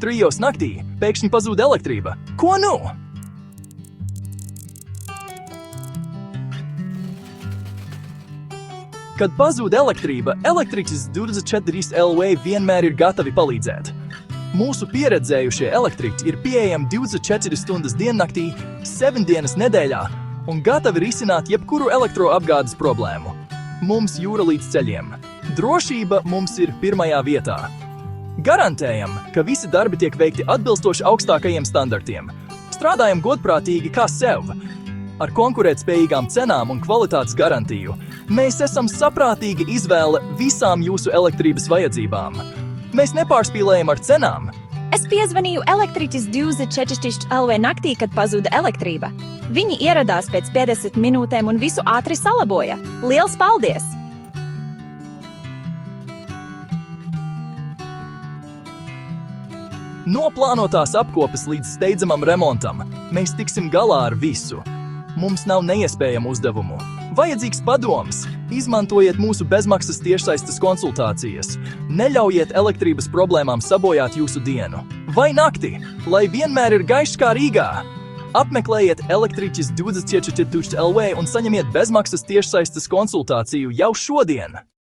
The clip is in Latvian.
3 naktī pēkšņi pazūd elektrība. Ko nu? Kad pazūd elektrība, Elektriķis 24 LV vienmēr ir gatavi palīdzēt. Mūsu pieredzējušie elektriķi ir pieejami 24 stundas diennaktī, 7 dienas nedēļā un gatavi risināt jebkuru elektroapgādes problēmu. Mums jūra līdz ceļiem. Drošība mums ir pirmajā vietā. Garantējam, ka visi darbi tiek veikti atbilstoši augstākajiem standartiem. Strādājam godprātīgi kā sev, ar konkurētspējīgām cenām un kvalitātes garantiju. Mēs esam saprātīga izvēle visām jūsu elektrības vajadzībām. Mēs nepārspīlējam ar cenām. Es piezvanīju Elektriķis 24 LV naktī, kad pazuda elektrība. Viņi ieradās pēc 50 minūtēm un visu ātri salaboja. Liels paldies! No plānotās apkopes līdz steidzamam remontam mēs tiksim galā ar visu. Mums nav neiespējamu uzdevumu. Vajadzīgs padoms. Izmantojiet mūsu bezmaksas tiešsaistes konsultācijas. Neļaujiet elektrības problēmām sabojāt jūsu dienu. Vai nakti, lai vienmēr ir gaišs kā Rīgā. Apmeklējiet Elektriķis 24 LV un saņemiet bezmaksas tiešsaistes konsultāciju jau šodien.